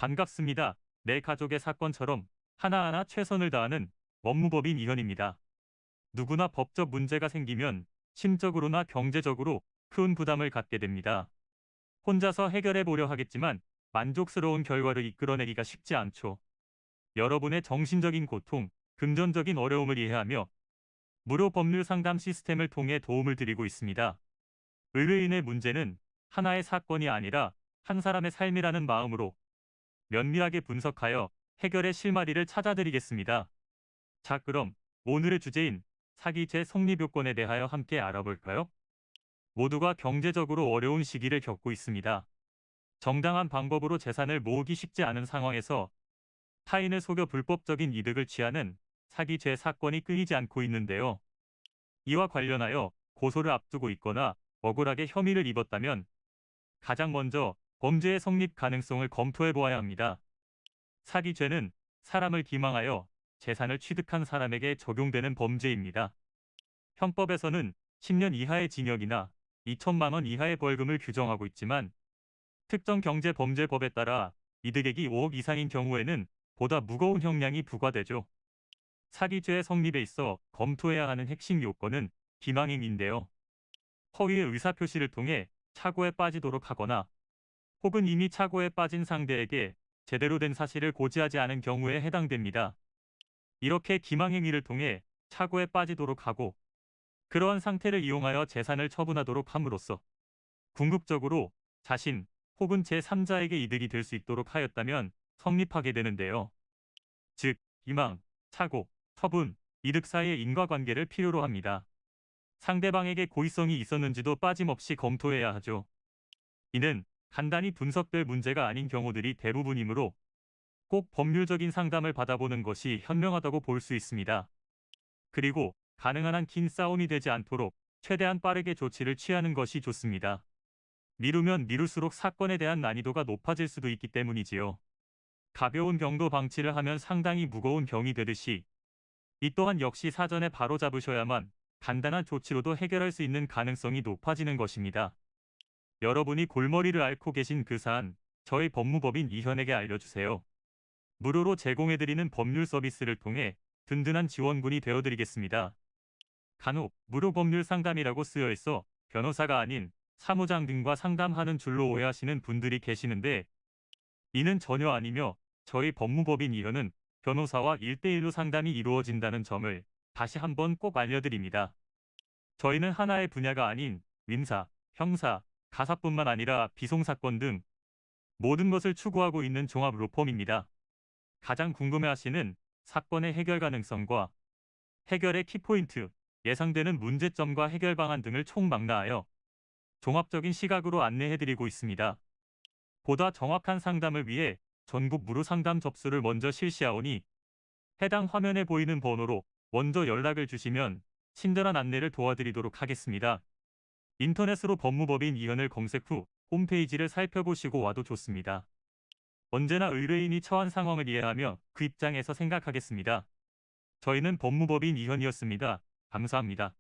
반갑습니다. 내 가족의 사건처럼 하나하나 최선을 다하는 법무법인 이현입니다. 누구나 법적 문제가 생기면 심적으로나 경제적으로 큰 부담을 갖게 됩니다. 혼자서 해결해 보려 하겠지만 만족스러운 결과를 이끌어내기가 쉽지 않죠. 여러분의 정신적인 고통, 금전적인 어려움을 이해하며 무료 법률 상담 시스템을 통해 도움을 드리고 있습니다. 의뢰인의 문제는 하나의 사건이 아니라 한 사람의 삶이라는 마음으로 면밀하게 분석하여 해결의 실마리를 찾아드리겠습니다. 자, 그럼 오늘의 주제인 사기죄 성립 요건에 대하여 함께 알아볼까요? 모두가 경제적으로 어려운 시기를 겪고 있습니다. 정당한 방법으로 재산을 모으기 쉽지 않은 상황에서 타인을 속여 불법적인 이득을 취하는 사기죄 사건이 끊이지 않고 있는데요. 이와 관련하여 고소를 앞두고 있거나 억울하게 혐의를 입었다면 가장 먼저 범죄의 성립 가능성을 검토해 보아야 합니다. 사기죄는 사람을 기망하여 재산을 취득한 사람에게 적용되는 범죄입니다. 형법에서는 10년 이하의 징역이나 2천만 원 이하의 벌금을 규정하고 있지만 특정경제범죄법에 따라 이득액이 5억 이상인 경우에는 보다 무거운 형량이 부과되죠. 사기죄의 성립에 있어 검토해야 하는 핵심 요건은 기망행위인데요. 허위의 의사표시를 통해 착오에 빠지도록 하거나 혹은 이미 착오에 빠진 상대에게 제대로 된 사실을 고지하지 않은 경우에 해당됩니다. 이렇게 기망행위를 통해 착오에 빠지도록 하고 그러한 상태를 이용하여 재산을 처분하도록 함으로써 궁극적으로 자신 혹은 제3자에게 이득이 될 수 있도록 하였다면 성립하게 되는데요. 즉, 기망, 착오, 처분, 이득 사이의 인과관계를 필요로 합니다. 상대방에게 고의성이 있었는지도 빠짐없이 검토해야 하죠. 이는 간단히 분석될 문제가 아닌 경우들이 대부분이므로 꼭 법률적인 상담을 받아보는 것이 현명하다고 볼 수 있습니다. 그리고 가능한 한 긴 싸움이 되지 않도록 최대한 빠르게 조치를 취하는 것이 좋습니다. 미루면 미룰수록 사건에 대한 난이도가 높아질 수도 있기 때문이지요. 가벼운 경도 방치를 하면 상당히 무거운 병이 되듯이 이 또한 역시 사전에 바로잡으셔야만 간단한 조치로도 해결할 수 있는 가능성이 높아지는 것입니다. 여러분이 골머리를 앓고 계신 그 사안, 저희 법무법인 이현에게 알려주세요. 무료로 제공해드리는 법률 서비스를 통해 든든한 지원군이 되어드리겠습니다. 간혹 무료 법률 상담이라고 쓰여 있어 변호사가 아닌 사무장 등과 상담하는 줄로 오해하시는 분들이 계시는데 이는 전혀 아니며 저희 법무법인 이현은 변호사와 1대1로 상담이 이루어진다는 점을 다시 한번 꼭 알려드립니다. 저희는 하나의 분야가 아닌 민사, 형사, 가사뿐만 아니라 비송사건 등 모든 것을 추구하고 있는 종합 로펌입니다. 가장 궁금해하시는 사건의 해결 가능성과 해결의 키포인트, 예상되는 문제점과 해결 방안 등을 총망라하여 종합적인 시각으로 안내해드리고 있습니다. 보다 정확한 상담을 위해 전국 무료 상담 접수를 먼저 실시하오니 해당 화면에 보이는 번호로 먼저 연락을 주시면 친절한 안내를 도와드리도록 하겠습니다. 인터넷으로 법무법인 이현을 검색 후 홈페이지를 살펴보시고 와도 좋습니다. 언제나 의뢰인이 처한 상황을 이해하며 그 입장에서 생각하겠습니다. 저희는 법무법인 이현이었습니다. 감사합니다.